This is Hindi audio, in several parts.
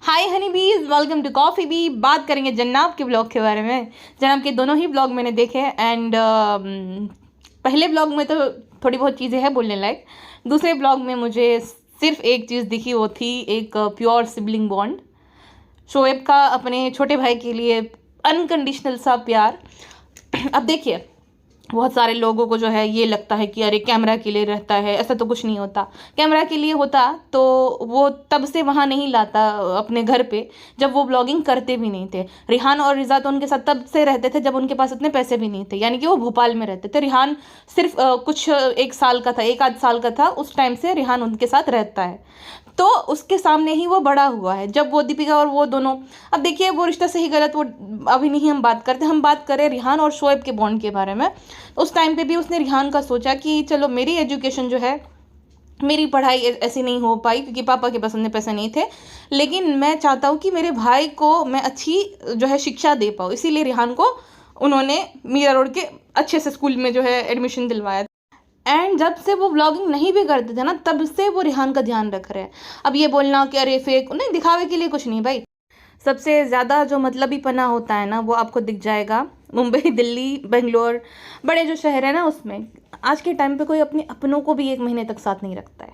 हाय हनी बीज, वेलकम टू कॉफ़ी बी। बात करेंगे जन्नाब के ब्लॉग के बारे में। जनाब के दोनों ही ब्लॉग मैंने देखे एंड पहले ब्लॉग में तो थोड़ी बहुत चीज़ें हैं बोलने लायक। दूसरे ब्लॉग में मुझे सिर्फ एक चीज़ दिखी, वो थी एक प्योर सिबलिंग बॉन्ड, शोएब का अपने छोटे भाई के लिए अनकंडीशनल सा प्यार। अब देखिए, बहुत सारे लोगों को जो है ये लगता है कि अरे कैमरा के लिए रहता है, ऐसा तो कुछ नहीं होता। कैमरा के लिए होता तो वो तब से वहाँ नहीं लाता अपने घर पे, जब वो ब्लॉगिंग करते भी नहीं थे। रिहान और रिजा तो उनके साथ तब से रहते थे जब उनके पास इतने पैसे भी नहीं थे, यानी कि वो भोपाल में रहते थे। रिहान सिर्फ कुछ एक साल का था, एक आध साल का था उस टाइम से रिहान उनके साथ रहता है, तो उसके सामने ही वो बड़ा हुआ है। जब वो दीपिका और वो दोनों, अब देखिए वो रिश्ता सही गलत वो अभी नहीं हम बात करते, हम बात करें रिहान और शोएब के बॉन्ड के बारे में। उस टाइम पे भी उसने रिहान का सोचा कि चलो मेरी एजुकेशन जो है, मेरी पढ़ाई ऐसी नहीं हो पाई क्योंकि पापा के पास उतने पैसे नहीं थे, लेकिन मैं चाहता हूँ कि मेरे भाई को मैं अच्छी जो है शिक्षा दे पाऊँ, इसीलिए रिहान को उन्होंने मीरा रोड के अच्छे से स्कूल में जो है एडमिशन दिलवाया। एंड जब से वो ब्लॉगिंग नहीं भी करते थे ना, तब से वो रिहान का ध्यान रख रहे हैं। अब ये बोलना कि अरे फेक नहीं, दिखावे के लिए कुछ नहीं भाई। सबसे ज़्यादा जो मतलबी पना होता है ना, वो आपको दिख जाएगा मुंबई, दिल्ली, बेंगलोर, बड़े जो शहर है ना उसमें। आज के टाइम पे कोई अपने अपनों को भी 1 महीने तक साथ नहीं रखता है।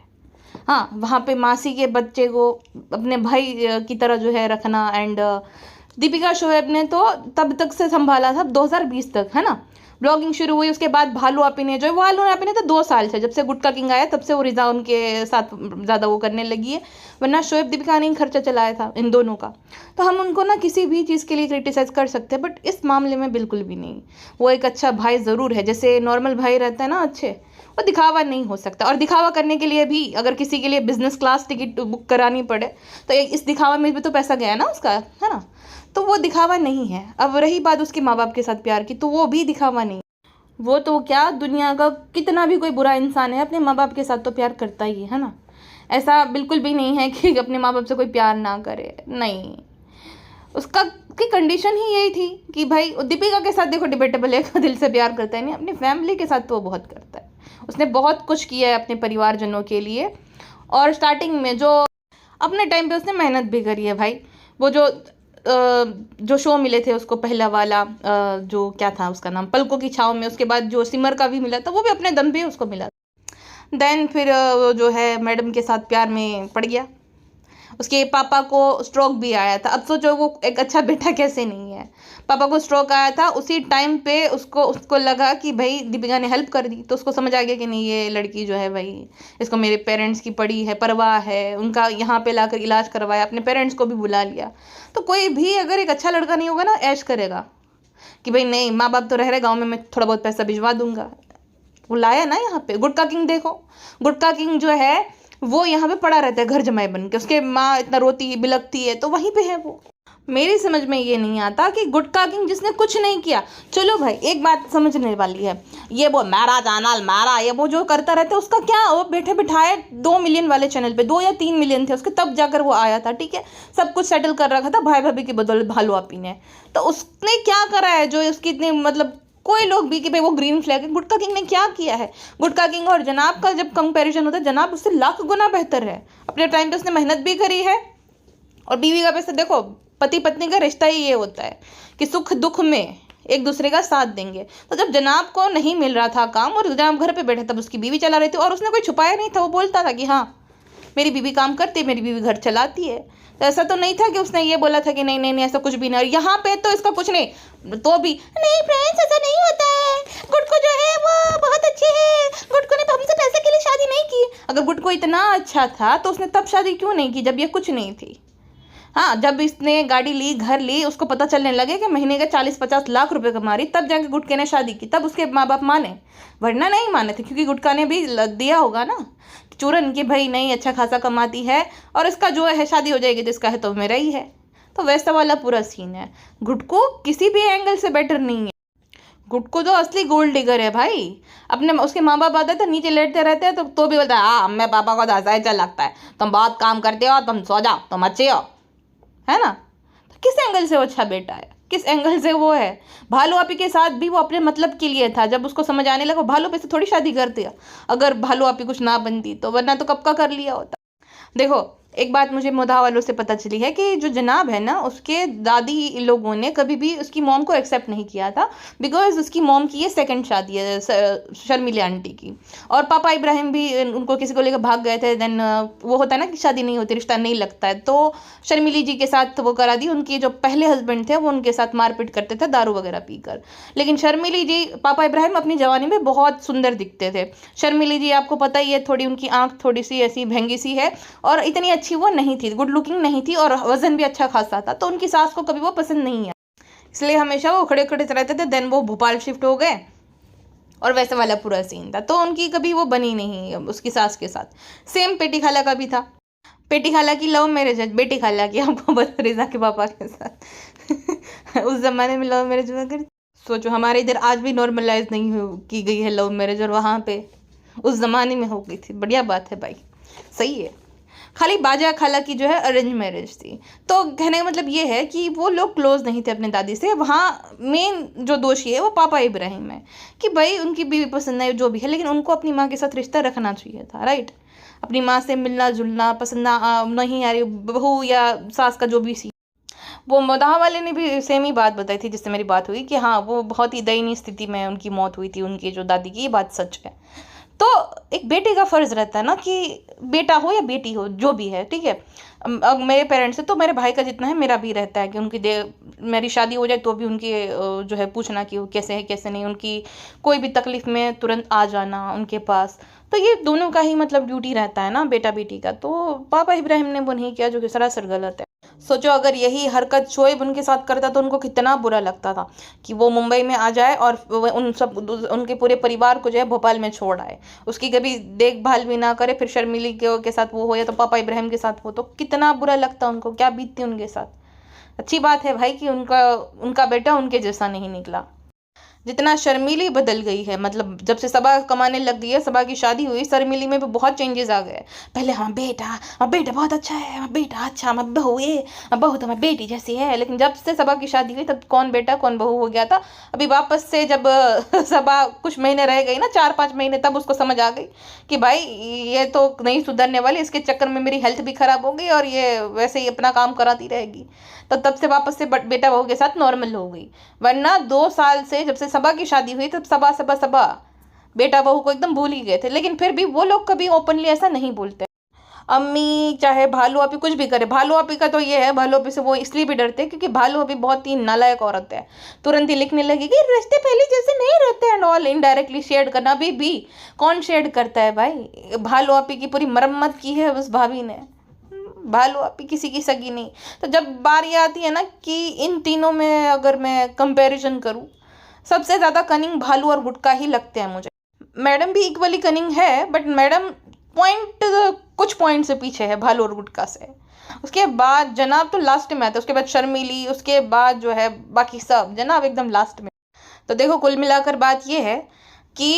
हाँ, वहाँ पे मासी के बच्चे को अपने भाई की तरह जो है रखना। एंड दीपिका शोएब ने तो तब तक से संभाला था 2020 तक, है ना। ब्लॉगिंग शुरू हुई, उसके बाद भालू आपी ने जो, भालू आपी ने तो 2 साल से, जब से गुटका किंग आया तब से वो रिजा उनके साथ ज़्यादा वो करने लगी है, वरना शोएब दीपिका ने ही खर्चा चलाया था इन दोनों का। तो हम उनको ना किसी भी चीज़ के लिए क्रिटिसाइज़ कर सकते हैं, बट इस मामले में बिल्कुल भी नहीं। वो एक अच्छा भाई ज़रूर है, जैसे नॉर्मल भाई रहता है ना अच्छे, वो दिखावा नहीं हो सकता। और दिखावा करने के लिए भी अगर किसी के लिए बिजनेस क्लास टिकट बुक करानी पड़े तो इस दिखावा में भी तो पैसा गया ना उसका, है ना। तो वो दिखावा नहीं है। अब रही बात उसके माँ बाप के साथ प्यार की, तो वो भी दिखावा नहीं। वो तो क्या, दुनिया का कितना भी कोई बुरा इंसान है अपने माँ बाप के साथ तो प्यार करता ही है ना। ऐसा बिल्कुल भी नहीं है कि अपने माँ बाप से कोई प्यार ना करे, नहीं। उसका की कंडीशन ही यही थी कि भाई दीपिका के साथ देखो डिबेटेबल है, दिल से प्यार करता है नहीं, अपनी फैमिली के साथ तो वो बहुत करता है। उसने बहुत कुछ किया है अपने परिवारजनों के लिए। और स्टार्टिंग में जो अपने टाइम पे उसने मेहनत भी करी है भाई। वो जो शो मिले थे उसको, पहला वाला जो क्या था उसका नाम, पलकों की छाँव में, उसके बाद जो सिमर का भी मिला था वो भी अपने दम पे उसको मिला। देन फिर वो जो है मैडम के साथ प्यार में पड़ गया। उसके पापा को स्ट्रोक भी आया था। अब सोचो वो एक अच्छा बेटा कैसे नहीं है। पापा को स्ट्रोक आया था, उसी टाइम पे उसको लगा कि भाई दीपिका ने हेल्प कर दी, तो उसको समझ आ गया कि नहीं ये लड़की जो है भाई, इसको मेरे पेरेंट्स की पड़ी है, परवाह है, उनका यहाँ पे लाकर इलाज करवाया, अपने पेरेंट्स को भी बुला लिया। तो कोई भी अगर एक अच्छा लड़का नहीं होगा ना, ऐश करेगा कि भाई नहीं, माँ बाप तो रह रहे गाँव में, मैं थोड़ा बहुत पैसा भिजवा दूंगा। वो लाया ना यहाँ पे गुटका किंग। देखो गुटका किंग जो है वो यहाँ पे पड़ा रहता है घर जमाई बन के, उसके माँ इतना रोती है बिलकती है, तो वहीं पे है वो। मेरी समझ में ये नहीं आता कि गुटका किंग जिसने कुछ नहीं किया, चलो भाई एक बात समझने वाली है, ये वो मारा चैनल मारा, ये वो जो करता रहता है उसका क्या, वो बैठे बिठाए 2 मिलियन वाले चैनल पे, 2 या 3 मिलियन थे उसके, तब जाकर वो आया था, ठीक है। सब कुछ सेटल कर रखा था भाई भाभी की बदौलत भालू आपी ने। तो उसने क्या करा है जो उसकी इतनी, मतलब कोई लोग भी कि भाई वो ग्रीन फ्लैग है, गुटका किंग ने क्या किया है। गुटका किंग और जनाब का जब कंपैरिजन होता है, जनाब उससे लाख गुना बेहतर है। अपने टाइम पे उसने मेहनत भी करी है। और बीवी का पैसा देखो, पति पत्नी का रिश्ता ही ये होता है कि सुख दुख में एक दूसरे का साथ देंगे। तो जब जनाब को नहीं मिल रहा था काम और जनाब घर पे बैठा, तब उसकी बीवी चला रही थी, और उसने कोई छुपाया नहीं था, वो बोलता था कि हाँ मेरी बीवी काम करती है, मेरी बीवी घर चलाती है। तो ऐसा तो नहीं था कि उसने ये बोला था कि नहीं नहीं नहीं ऐसा कुछ भी नहीं। यहाँ पे तो इसका कुछ नहीं, तो भी नहीं फ्रेंड्स ऐसा नहीं होता है, गुटको जो है वो बहुत अच्छे है, गुटको ने हमसे पैसे के लिए शादी नहीं की। अगर गुटको इतना अच्छा था तो उसने तब शादी क्यों नहीं की जब ये कुछ नहीं थी। हाँ, जब इसने गाड़ी ली, घर ली, उसको पता चलने लगे कि महीने का 40-50 लाख रुपए कमा रही, तब जाके गुटके ने शादी की, तब उसके माँ बाप माने, वरना नहीं माने थे, क्योंकि गुटका ने भी दिया होगा ना चूरन कि भाई नहीं अच्छा खासा कमाती है और इसका जो है शादी हो जाएगी तो इसका है तो मेरा ही है। तो वैसा वाला पूरा सीन है। गुटको किसी भी एंगल से बेटर नहीं है। गुटको तो असली गोल्ड डिगर है भाई। अपने उसके माँ बाप आते तो नीचे लेटते रहते हैं तो भी बोलता है हाँ अम्मे पापा को तो ऐसा ही चल लगता है, तुम बहुत काम करते हो, तुम सो जाओ, तुम अच्छे हो, है ना। तो किस एंगल से वो अच्छा बेटा है, किस एंगल से वो है। भालू आपी के साथ भी वो अपने मतलब के लिए था। जब उसको समझ आने लगा, भालू आपी से थोड़ी शादी कर दिया, अगर भालू आपी कुछ ना बनती तो, वरना तो कब का कर लिया होता। देखो एक बात मुझे मोदा वालों से पता चली है कि जो जनाब है ना, उसके दादी लोगों ने कभी भी उसकी मॉम को एक्सेप्ट नहीं किया था, बिकॉज उसकी मॉम की ये सेकंड शादी है शर्मिली आंटी की। और पापा इब्राहिम भी उनको किसी को लेकर भाग गए थे। देन वो होता है ना कि शादी नहीं होती, रिश्ता नहीं लगता है, तो शर्मिली जी के साथ वो करा दी। उनके जो पहले हस्बैंड थे वो उनके साथ मारपीट करते थे दारू वगैरह पीकर। लेकिन शर्मिली जी, पापा इब्राहिम अपनी जवानी में बहुत सुंदर दिखते थे। शर्मिली जी आपको पता ही है, थोड़ी उनकी आंख थोड़ी सी ऐसी भैंगी सी है, और इतनी अच्छी वो नहीं थी, गुड लुकिंग नहीं थी, और वजन भी अच्छा खासा था, तो उनकी सास को कभी वो पसंद नहीं है, इसलिए हमेशा वो खड़े खड़े रहते थे। देन वो भोपाल शिफ्ट हो गए और वैसे वाला पूरा सीन था, तो उनकी कभी वो बनी नहीं उसकी सास के साथ। सेम पेटी खाला का भी था। पेटी खाला की लव मैरिज है, बेटी खाला की, आपको बता, रिजा के पापा के साथ। उस जमाने में लव मैरिज हुआ कर, सोचो हमारे इधर आज भी नॉर्मलाइज नहीं की गई है लव मैरिज, और वहाँ पे उस जमाने में हो गई थी। बढ़िया बात है भाई, सही है। खाली बाजा खाला की जो है अरेंज मैरिज थी। तो कहने का मतलब ये है कि वो लोग क्लोज नहीं थे अपने दादी से। वहाँ मेन जो दोषी है वो पापा इब्राहिम है, कि भाई उनकी बीवी पसंद है जो भी है, लेकिन उनको अपनी माँ के साथ रिश्ता रखना चाहिए था, राइट। अपनी माँ से मिलना जुलना पसंद नहीं आ रही बहू या सास का जो भी सी। वो मदाह वाले ने भी सेम ही बात बताई थी जिससे मेरी बात हुई, कि हाँ वो बहुत ही दयनीय स्थिति में उनकी मौत हुई थी, उनकी जो दादी की। ये बात सच है। तो एक बेटे का फ़र्ज़ रहता है ना, कि बेटा हो या बेटी हो जो भी है, ठीक है। अब मेरे पेरेंट्स है तो मेरे भाई का जितना है मेरा भी रहता है कि उनकी मेरी शादी हो जाए तो भी उनकी जो है पूछना कि वो कैसे है कैसे नहीं, उनकी कोई भी तकलीफ़ में तुरंत आ जाना उनके पास। तो ये दोनों का ही मतलब ड्यूटी रहता है ना, बेटा बेटी का। तो पापा इब्राहिम ने वो नहीं किया, जो कि सरासर गलत है। सोचो अगर यही हरकत शोएब उनके साथ करता तो उनको कितना बुरा लगता था, कि वो मुंबई में आ जाए और उनके पूरे परिवार को जो है भोपाल में छोड़ आए, उसकी कभी देखभाल भी ना करे, फिर शर्मिली के साथ वो हो या तो पापा इब्राहिम के साथ हो, तो कितना बुरा लगता उनको, क्या बीतती उनके साथ। अच्छी बात है भाई कि उनका बेटा उनके जैसा नहीं निकला। जितना शर्मिली बदल गई है, मतलब जब से सबा कमाने लग गई है, सबा की शादी हुई, शर्मिली में भी बहुत चेंजेस आ गए। पहले हाँ बेटा बहुत अच्छा है, हाँ बेटा अच्छा, मैं बहू ये बहू तो मैं बेटी जैसी है। लेकिन जब से सबा की शादी हुई तब कौन बेटा कौन बहू हो गया था। अभी वापस से जब सबा कुछ महीने रह गई ना, 4-5 महीने, तब उसको समझ आ गई कि भाई ये तो नहीं सुधरने वाली, इसके चक्कर में मेरी हेल्थ भी खराब हो गई और ये वैसे ही अपना काम कराती रहेगी। तो तब से वापस से बेटा बहू के साथ नॉर्मल हो गई। वरना 2 साल से जब से सबा की शादी हुई तब सबा बेटा बहू को एकदम भूल ही गए थे। लेकिन फिर भी वो लोग कभी ओपनली ऐसा नहीं बोलते। अम्मी चाहे भालू आपी कुछ भी करे, भालू आपी का तो ये है, भालू आपी से वो इसलिए भी डरते हैं क्योंकि भालू आपी बहुत ही नालायक औरत है। तुरंत ही लिखने लगेगी रिश्ते पहले जैसे नहीं रहते एंड ऑल, इनडायरेक्टली शेड करना। अभी भी कौन शेड करता है भाई, भालू आपी की पूरी मरम्मत की है उस भाभी ने। भालू आपी किसी की सगी नहीं। तो जब बारी आती है ना कि इन तीनों में अगर मैं कंपैरिजन करूँ, सबसे ज़्यादा कनिंग भालू और गुटका ही लगते हैं मुझे। मैडम भी इक्वली कनिंग है, बट मैडम कुछ पॉइंट से पीछे है भालू और गुटका से। उसके बाद जनाब तो लास्ट में आता है, उसके बाद शर्मिली, उसके बाद जो है बाकी सब, जनाब एकदम लास्ट में। तो देखो कुल मिलाकर बात ये है कि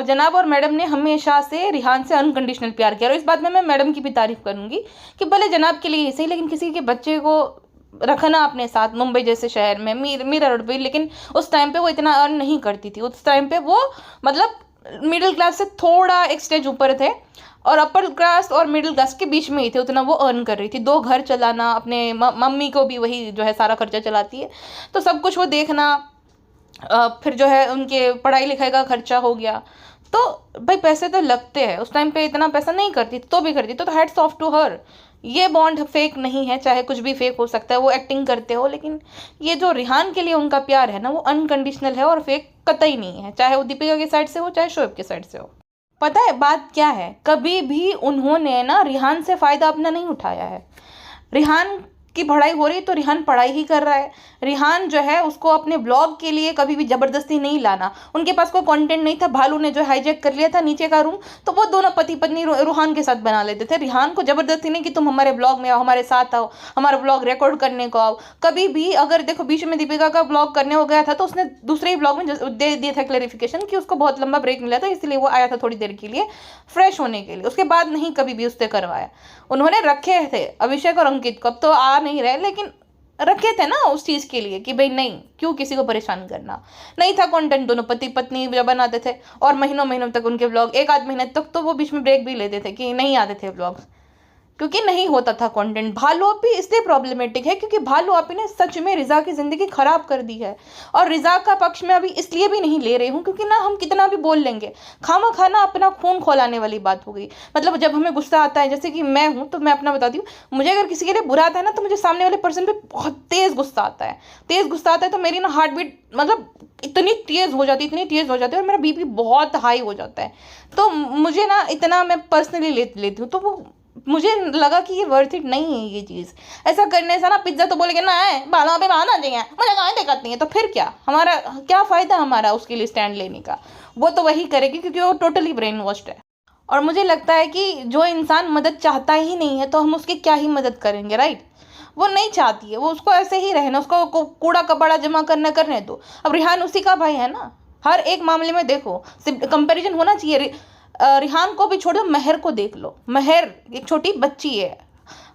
जनाब और मैडम ने हमेशा से रिहान से अनकंडीशनल प्यार किया। और इस बात में मैं मैडम की भी तारीफ करूंगी कि भले जनाब के लिए ही सही, लेकिन किसी के बच्चे को रखना अपने साथ मुंबई जैसे शहर में, मीरा रोड पे, लेकिन उस टाइम पे वो इतना अर्न नहीं करती थी। उस टाइम पे वो मतलब मिडिल क्लास से थोड़ा एक स्टेज ऊपर थे और अपर क्लास और मिडिल क्लास के बीच में ही थे, उतना वो अर्न कर रही थी। 2 घर चलाना, अपने मम्मी को भी वही जो है सारा खर्चा चलाती है, तो सब कुछ वो देखना, फिर जो है उनके पढ़ाई लिखाई का खर्चा हो गया। तो भाई पैसे तो लगते हैं, उस टाइम पे इतना पैसा नहीं करती तो भी करती, तो हैट्स ऑफ टू हर। ये बॉन्ड फेक नहीं है, चाहे कुछ भी फेक हो सकता है, वो एक्टिंग करते हो, लेकिन ये जो रिहान के लिए उनका प्यार है ना, वो अनकंडीशनल है और फेक कतई नहीं है, चाहे वो दीपिका की साइड से हो चाहे शोएब की साइड से हो। पता है बात क्या है, कभी भी उन्होंने ना रिहान से फ़ायदा अपना नहीं उठाया है। रिहान की पढ़ाई हो रही तो रिहान पढ़ाई ही कर रहा है। रिहान जो है उसको अपने ब्लॉग के लिए कभी भी ज़बरदस्ती नहीं लाना, उनके पास कोई कंटेंट नहीं था। भालू ने जो हाईजैक कर लिया था नीचे का रूम, तो वो दोनों पति पत्नी रूहान के साथ बना लेते थे। रिहान को ज़बरदस्ती नहीं कि तुम हमारे ब्लॉग में आओ, हमारे साथ आओ, हमारा ब्लॉग रिकॉर्ड करने को आओ। कभी भी अगर देखो बीच में दीपिका का ब्लॉग करने हो गया था तो उसने दूसरे ही ब्लॉग में दे दिया था क्लैरिफिकेशन कि उसको बहुत लंबा ब्रेक मिला था, इसलिए वो आया था थोड़ी देर के लिए फ्रेश होने के लिए। उसके बाद नहीं कभी भी उससे करवाया। उन्होंने रखे थे अभिषेक और अंकित को, अब तो आ नहीं रहे, लेकिन रखे थे ना उस चीज़ के लिए कि भाई नहीं, क्यों किसी को परेशान करना। नहीं था कंटेंट, दोनों पति पत्नी जब बनाते थे और महीनों महीनों तक उनके व्लॉग, 1 आध महीने तक तो वो बीच में ब्रेक भी लेते थे कि नहीं आते थे व्लॉग्स। क्योंकि नहीं होता था कंटेंट। भालू आपी इसलिए प्रॉब्लमेटिक है क्योंकि भालू आपी ने सच में रिजा की ज़िंदगी ख़राब कर दी है। और रिजा का पक्ष में अभी इसलिए भी नहीं ले रही हूँ क्योंकि ना हम कितना भी बोल लेंगे, खामा खाना अपना खून खौलाने वाली बात हो गई। मतलब जब हमें गुस्सा आता है, जैसे कि मैं हूँ तो मैं अपना बताती हूँ, मुझे अगर किसी के लिए बुरा आता है ना तो मुझे सामने वाले पर्सन पे बहुत तेज़ गुस्सा आता है। तेज़ गुस्सा आता है तो मेरी ना हार्ट बीट मतलब इतनी तेज़ हो जाती है, इतनी तेज़ हो जाती है, और मेरा बीपी बहुत हाई हो जाता है। तो मुझे ना इतना मैं पर्सनली लेती हूँ, तो वो मुझे लगा कि ये वर्थ इट नहीं है ये चीज़। ऐसा करने से ना पिज्ज़ा तो बोलेंगे ना है बालों पे बहाना चाहिए, मुझे कहाँ दिक्कत नहीं है, तो फिर क्या हमारा क्या फ़ायदा हमारा उसके लिए स्टैंड लेने का। वो तो वही करेगी क्योंकि वो टोटली ब्रेन वॉश्ड है। और मुझे लगता है कि जो इंसान मदद चाहता ही नहीं है तो हम उसकी क्या ही मदद करेंगे, राइट। वो नहीं चाहती है, वो उसको ऐसे ही रहना, उसको कूड़ा कबाड़ा जमा करने दो। अब रिहान उसी का भाई है ना, हर एक मामले में देखो कंपैरिजन होना चाहिए। रिहान को भी छोड़ो, महर को देख लो। महर एक छोटी बच्ची है,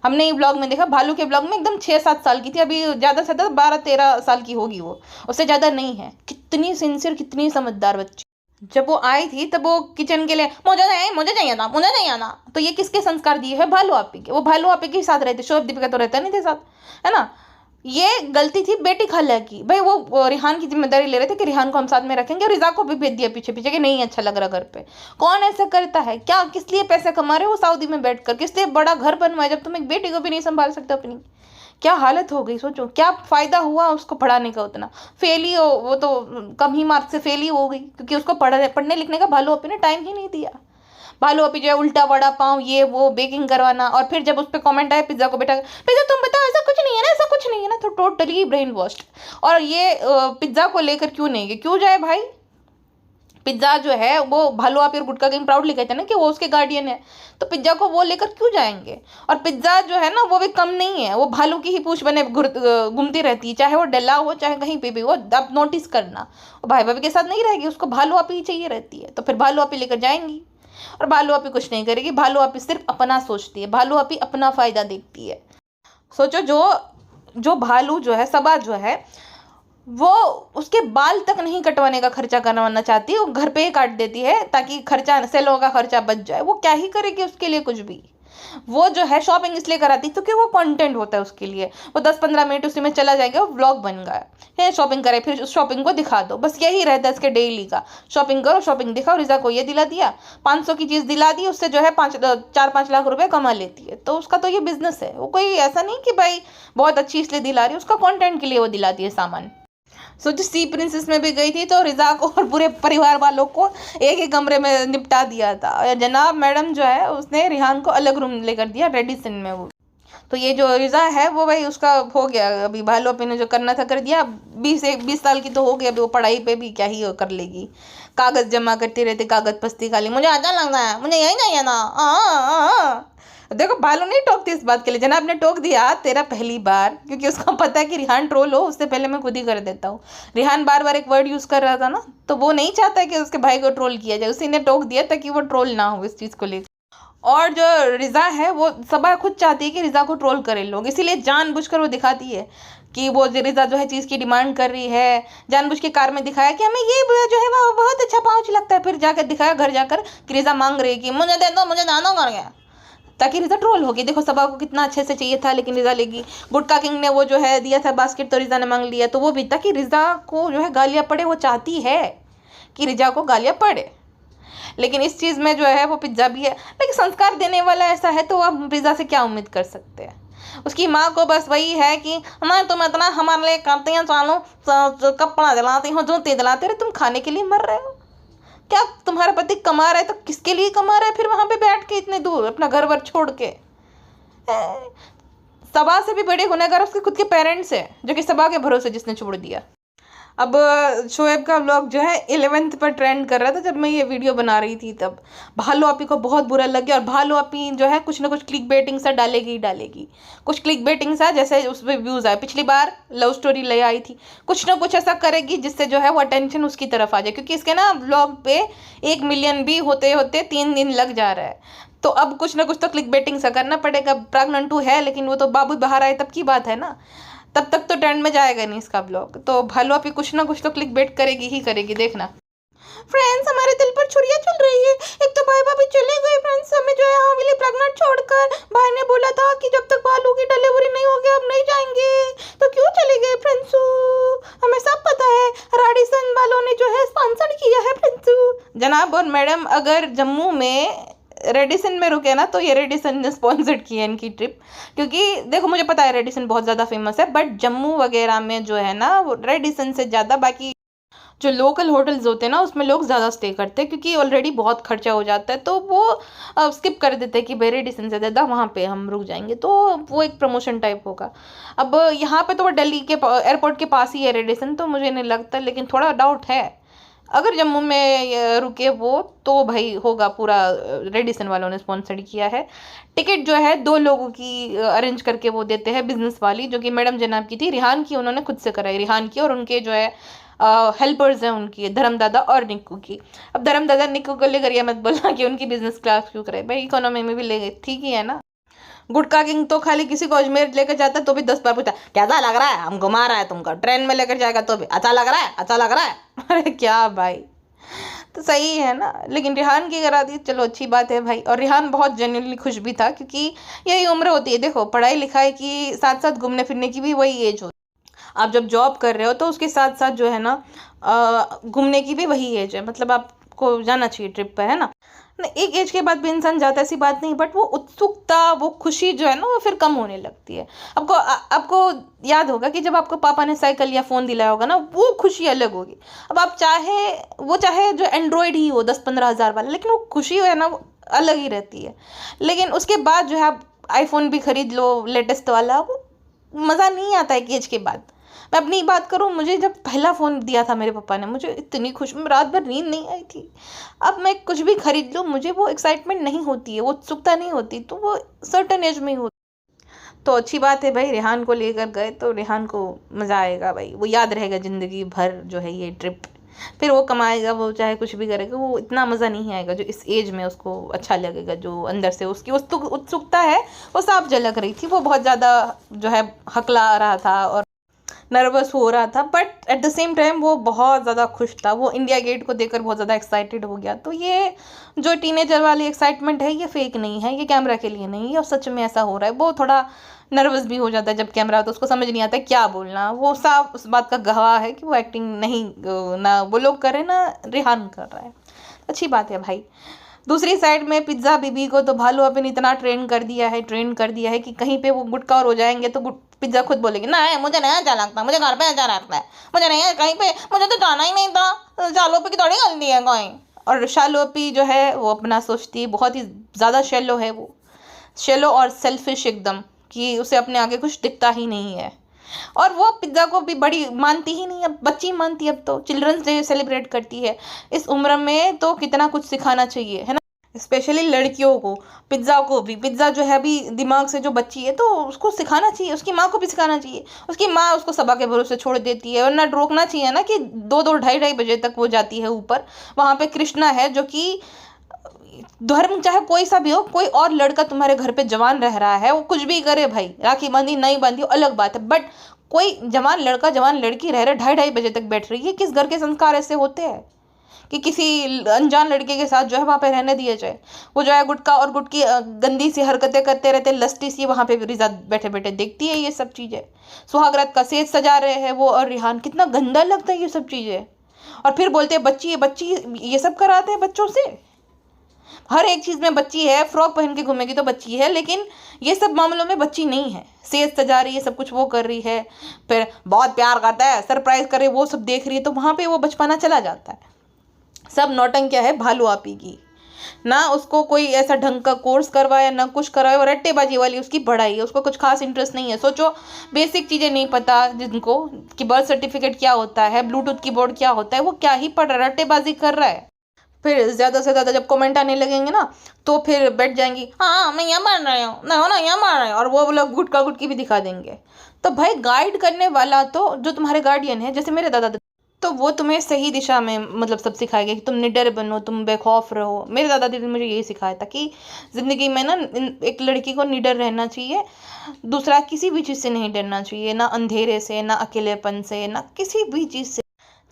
हमने ये ब्लॉग में देखा, भालू के ब्लॉग में एकदम 6-7 साल की थी, अभी ज़्यादा से ज़्यादा 12-13 साल की होगी, वो उससे ज़्यादा नहीं है। कितनी सिंसियर, कितनी समझदार बच्ची। जब वो आई थी तब वो किचन के लिए मुझे चाहिए था, मुझे नहीं आना। तो ये किसके संस्कार दिए है? भालू आपी के। वो भालू आपी के साथ रहते, शोएब दीपिका तो रहता नहीं थे साथ, है ना। ये गलती थी बेटी खाला की। भाई वो रिहान की जिम्मेदारी ले रहे थे कि रिहान को हम साथ में रखेंगे, और रिजा को भी भेज दिया पीछे पीछे कि नहीं अच्छा लग रहा घर पे। कौन ऐसा करता है? क्या किस लिए पैसे कमा रहे हो सऊदी में बैठकर? किस लिए बड़ा घर बनवाए जब तुम एक बेटी को भी नहीं संभाल सकते अपनी? क्या हालत हो गई, सोचो क्या फ़ायदा हुआ उसको पढ़ाने का। उतना फेल ही वो तो कम ही मार्क्स से फेल ही हो गई क्योंकि उसको पढ़ने लिखने का भालू अपने टाइम ही नहीं दिया। भालू अभी जो है उल्टा वड़ा पाव ये वो बेकिंग करवाना, और फिर जब उस पर कमेंट आया पिज्ज़ा को, बेटा पिज्ज़ा तुम बताओ ऐसा कुछ नहीं है ना, ऐसा कुछ नहीं है ना, तो टोटली ब्रेन वॉश्ड। और ये पिज्ज़ा को लेकर क्यों नहीं गए, क्यों जाए भाई। पिज्ज़ा जो है वो भालू आप और गुटका किंग प्राउडली कहते हैं ना कि वो उसके गार्डियन है, तो पिज्ज़ा को वो लेकर क्यों जाएंगे। और पिज्ज़ा जो है ना वो भी कम नहीं है, वो भालू की ही पूंछ बने घूमती रहती है, चाहे वो डला हो चाहे कहीं पे भी वो। अब नोटिस करना, वो भाई भाभी के साथ नहीं रहेगी, उसको भालू आप ही चाहिए रहती है, तो फिर भालू आप ही लेकर जाएंगी। और भालू आपी कुछ नहीं करेगी, भालू आपी सिर्फ अपना सोचती है, भालू आपी अपना फ़ायदा देखती है। सोचो जो भालू जो है, सबा जो है, वो उसके बाल तक नहीं कटवाने का खर्चा करवाना चाहती है, वो घर पे ही काट देती है ताकि खर्चा सेलों का खर्चा बच जाए। वो क्या ही करेगी उसके लिए कुछ भी। वो जो है शॉपिंग इसलिए कराती क्योंकि वो कंटेंट होता है उसके लिए। वो 10-15 मिनट उसी में चला जाएगा, वो व्लॉग बन गया है, शॉपिंग करे फिर उस शॉपिंग को दिखा दो, बस यही रहता है इसके डेली का। शॉपिंग करो, शॉपिंग दिखाओ, रिजा को ये दिला दिया, 500 की चीज़ दिला दी, उससे जो है 4-5 लाख रुपए कमा लेती है। तो उसका तो ये बिजनेस है, वो कोई ऐसा नहीं कि भाई बहुत अच्छी इसलिए दिला रही है, उसका कॉन्टेंट के लिए वो दिलाती है सामान। सोचो सी प्रिंसेस में भी गई थी तो रिजा को और पूरे परिवार वालों को एक ही कमरे में निपटा दिया था, और जनाब मैडम जो है उसने रिहान को अलग रूम लेकर दिया रेडिसन में। वो तो ये जो रिजा है वो भाई उसका हो गया, अभी भालू अपने ने जो करना था कर दिया। 20 साल की तो हो गई, अभी वो पढ़ाई पे भी क्या ही कर लेगी, कागज़ जमा करती रहती, कागज़ पस्ती खाली, मुझे अच्छा लगता है, मुझे यही चाहिए ना। देखो भालू नहीं टोकती इस बात के लिए, जनाब ने टोक दिया तेरा पहली बार, क्योंकि उसको पता है कि रिहान ट्रोल हो, उससे पहले मैं खुद ही कर देता हूँ। रिहान बार बार एक वर्ड यूज़ कर रहा था ना, तो वो नहीं चाहता कि उसके भाई को ट्रोल किया जाए, उसी ने टोक दिया ताकि वो ट्रोल ना हो इस चीज़ को लेकर। और जो रिजा है वो सबा खुद चाहती है कि रिजा को ट्रोल करें लोग, इसीलिए जानबूझकर वो दिखाती है कि वो रिजा जो है चीज़ की डिमांड कर रही है। जानबूझ के कार में दिखाया कि हमें ये जो है वो बहुत अच्छा पाउच लगता है, फिर जाकर दिखाया घर जाकर कि रिजा मांग रही है कि मुझे दे दो, मुझे दाना कर गया, ताकि रिजा ट्रोल होगी। देखो सबा को कितना अच्छे से चाहिए था लेकिन रिजा लेगी। गुटका किंग ने वो जो है दिया था बास्केट, तो रिजा ने मांग लिया, तो वो भी ताकि रिजा को जो है गालियाँ पड़े, वो चाहती है कि रिजा को गालियाँ पड़े। लेकिन इस चीज़ में जो है वो पिज्ज़ा भी है, लेकिन संस्कार देने वाला ऐसा है तो अब पिज्ज़ा से क्या उम्मीद कर सकते हैं। उसकी माँ को बस वही है कि मैं तुम इतना हमारे लिए करती हैं, चालो कपड़ा दिलाती हो, जूते दिलाते रहे, तुम खाने के लिए मर रहे हो क्या? तुम्हारा पति कमा रहा है तो किसके लिए कमा रहा है फिर वहाँ पे बैठ के इतने दूर अपना घर वर छोड़ के? सबा से भी बड़े गुनहगार उसके खुद के पेरेंट्स हैं, जो कि सबा के भरोसे जिसने छोड़ दिया। अब शोएब का व्लॉग जो है 11th पर ट्रेंड कर रहा था जब मैं ये वीडियो बना रही थी, तब भालू आपी को बहुत बुरा लग गया। और भालू आपी जो है कुछ ना कुछ क्लिक बेटिंग सा डालेगी, कुछ क्लिक बेटिंग सा, जैसे उस पर व्यूज़ आए। पिछली बार लव स्टोरी ले आई थी, कुछ ना कुछ ऐसा करेगी जिससे जो है वो अटेंशन उसकी तरफ आ जाए, क्योंकि इसके ना व्लॉग पे 1 मिलियन भी होते होते 3 दिन लग जा रहा है। तो अब कुछ ना कुछ तो क्लिक बेटिंग सा करना पड़ेगा। प्राग्नन 2 है लेकिन वो तो बाबू बाहर आए तब की बात है ना, तब तक तो ट्रेंड में जाएगा नहीं इसका ब्लॉग। तो भालू आपी कुछ ना कुछ तो क्लिक बेट करेगी ही करेगी, देखना। फ्रेंड्स हमारे दिल पर छुरियां चल रही है। एक तो भाई भाभी चले गए फ्रेंड्स, हमें जो है हवेली प्रेग्नेंट छोड़कर। भाई ने बोला था कि जब तक बालू की डिलीवरी नहीं होगी हम नहीं जाएंगे, तो क्यों चले गए फ्रेंड्स? हमें सब पता है, रेडिसन वालों ने जो है स्पॉन्सर किया है फ्रेंड्स। जनाब और मैडम अगर जम्मू में रेडिसन में रुके ना, तो ये रेडिसन ने स्पॉन्सर्ड की है इनकी ट्रिप। क्योंकि देखो मुझे पता है रेडिसन बहुत ज़्यादा फेमस है, बट जम्मू वगैरह में जो है ना वो रेडिसन से ज़्यादा बाकी जो लोकल होटल्स होते हैं ना उसमें लोग ज़्यादा स्टे करते हैं, क्योंकि ऑलरेडी बहुत खर्चा हो जाता है, तो वो स्किप कर देते हैं कि भाई रेडिसन से ज़्यादा वहाँ पे हम रुक जाएंगे, तो वो एक प्रमोशन टाइप होगा। अब यहाँ पे तो वो दिल्ली के एयरपोर्ट के पास ही है रेडिसन, तो मुझे नहीं लगता, लेकिन थोड़ा डाउट है। अगर जम्मू में रुके वो तो भाई होगा पूरा रेडिसन वालों ने स्पॉन्सर किया है। टिकट जो है 2 लोगों की अरेंज करके वो देते हैं बिजनेस वाली, जो कि मैडम जनाब की थी, रिहान की उन्होंने खुद से कराई, रिहान की और उनके जो है हेल्पर्स हैं उनकी, धर्म दादा और निक्कू की। अब धर्म दादा निक्कू को लेकर ये मत बोलना कि उनकी बिजनेस क्लास क्यों कराई, भाई इकोनॉमी में भी ले गई, ठीक ही है ना। गुटका किंग तो खाली किसी को अजमेर लेकर जाता तो भी 10 बार पूछता कैसा लग रहा है, हम घुमा रहा है तुमको, ट्रेन में लेकर जाएगा तो भी अच्छा लग रहा है, अच्छा लग रहा है। अरे क्या भाई, तो सही है ना। लेकिन रिहान की करा दी, चलो अच्छी बात है भाई। और रिहान बहुत जेन्युइनली खुश भी था, क्योंकि यही उम्र होती है, देखो पढ़ाई लिखाई की साथ साथ घूमने फिरने की भी वही एज होती है। आप जब जॉब कर रहे हो तो उसके साथ साथ जो है ना घूमने की भी वही एज है, मतलब आपको जाना चाहिए ट्रिप पर, है ना। एक एज के बाद भी इंसान जाता है ऐसी बात नहीं, बट वो उत्सुकता वो खुशी जो है ना वो फिर कम होने लगती है। आपको याद होगा कि जब आपको पापा ने साइकिल या फ़ोन दिलाया होगा ना, वो खुशी अलग होगी। अब आप चाहे जो एंड्रॉयड ही हो 10-15 हज़ार वाला, लेकिन वो खुशी है ना वो अलग ही रहती है। लेकिन उसके बाद जो है आप आईफोन भी खरीद लो लेटेस्ट वाला, वो मज़ा नहीं आता एक एज के बाद। मैं अपनी बात करूँ, मुझे जब पहला फ़ोन दिया था मेरे पापा ने, मुझे इतनी खुश, रात भर नींद नहीं आई थी। अब मैं कुछ भी खरीद लूँ मुझे वो एक्साइटमेंट नहीं होती है, वो उत्सुकता नहीं होती, तो वो सर्टन एज में ही होती। तो अच्छी बात है भाई, रेहान को लेकर गए तो रेहान को मज़ा आएगा भाई, वो याद रहेगा ज़िंदगी भर जो है ये ट्रिप। फिर वो कमाएगा, वो चाहे कुछ भी करेगा, वो इतना मज़ा नहीं आएगा जो इस एज में उसको अच्छा लगेगा। जो अंदर से उसकी उत्सुकता है वो साफ झलक रही थी, वो बहुत ज़्यादा जो है हकला रहा था और नर्वस हो रहा था, but at the same time वो बहुत ज़्यादा खुश था। वो इंडिया गेट को देखकर बहुत ज़्यादा एक्साइटेड हो गया। तो ये जो टीनेजर वाली एक्साइटमेंट है ये फेक नहीं है, ये कैमरा के लिए नहीं है, और सच में ऐसा हो रहा है। वो थोड़ा नर्वस भी हो जाता है जब कैमरा तो उसको समझ नहीं आता क्या बोलना, वो साफ उस बात का गवाह है कि वो एक्टिंग नहीं, ना वो लोग कर रहे हैं ना रिहान कर रहा है। अच्छी बात है भाई। दूसरी साइड में पिज्ज़ा बीबी को तो भालू अपन इतना ट्रेन कर दिया है कि कहीं पे वो गुटका और हो जाएंगे तो पिज्ज़ा खुद बोलेगी ना मुझे नहीं अच्छा लगता, मुझे घर पे अच्छा लगता है, मुझे नहीं कहीं पे, मुझे तो जाना ही नहीं था, शालोपी की थोड़ी गलती है कोई। और शालोपी जो है वो अपना सोचती है, बहुत ही ज़्यादा शेलो है वो, शेलो और सेल्फिश एकदम, कि उसे अपने आगे कुछ दिखता ही नहीं है। और वो पिज्ज़ा को भी बड़ी मानती ही नहीं, अब बच्ची मानती है, अब तो चिल्ड्रंस डे सेलिब्रेट करती है। इस उम्र में तो कितना कुछ सिखाना चाहिए, है ना, स्पेशली लड़कियों को। पिज्ज़ा को भी, पिज्ज़ा जो है अभी दिमाग से जो बच्ची है तो उसको सिखाना चाहिए, उसकी माँ को भी सिखाना चाहिए। उसकी माँ उसको सबा के भरोसे छोड़ देती है, वरना रोकना चाहिए ना कि 2-2 ढाई बजे तक वो जाती है ऊपर। वहाँ पे कृष्णा है जो कि धर्म चाहे कोई सा भी हो, कोई और लड़का तुम्हारे घर पे जवान रह रहा है, वो कुछ भी करे भाई, राखी बांधी नहीं बांधी अलग बात है, बट कोई जवान लड़का जवान लड़की रह रहे ढाई बजे तक बैठ रही है। किस घर के संस्कार ऐसे होते हैं कि किसी अनजान लड़के के साथ जो है वहाँ पे रहने दिया जाए? वो जो है गुटका और गुटकी गंदी सी हरकतें करते रहते, लस्टी सी वहाँ पे रिजा बैठे बैठे देखती है ये सब चीज़ें। सुहागरात का सेज सजा रहे हैं वो और रिहान, कितना गंदा लगता है ये सब चीज़ें। और फिर बोलते हैं बच्ची ये सब कराते हैं बच्चों से। हर एक चीज़ में बच्ची है, फ्रॉक पहन के घूमेगी तो बच्ची है, लेकिन ये सब मामलों में बच्ची नहीं है। सेज सजा रही है, सब कुछ वो कर रही है, फिर बहुत प्यार करता है, सरप्राइज करे, वो सब देख रही है, तो वहाँ पे वो बचपना चला जाता है। सब नौटंकिया है भालू आपी की, ना उसको कोई ऐसा ढंग का कोर्स करवाया ना कुछ करवाया, और रट्टेबाजी वाली उसकी पढ़ाई है, उसको कुछ खास इंटरेस्ट नहीं है। सोचो, बेसिक चीज़ें नहीं पता जिनको कि बर्थ सर्टिफिकेट क्या होता है, ब्लूटूथ कीबोर्ड क्या होता है, वो क्या ही पढ़ रहा है, रट्टेबाजी कर रहा है। फिर ज़्यादा से ज़्यादा जब कमेंट आने लगेंगे ना तो फिर बैठ जाएंगी, हाँ मैं यहाँ मार रही हूँ, ना हो ना यहाँ मार रहे हैं, और वो लोग गुटका गुटकी भी दिखा देंगे। तो भाई गाइड करने वाला तो जो तुम्हारे गार्डियन है, जैसे मेरे दादा, तो वो तुम्हें सही दिशा में मतलब सब सिखाएगा कि तुम निडर बनो, तुम बेखौफ रहो। मेरे दादा दीदी ने मुझे यही सिखाया था कि ज़िंदगी में ना एक लड़की को निडर रहना चाहिए, दूसरा किसी भी चीज़ से नहीं डरना चाहिए, ना अंधेरे से, ना अकेलेपन से, ना किसी भी चीज़ से।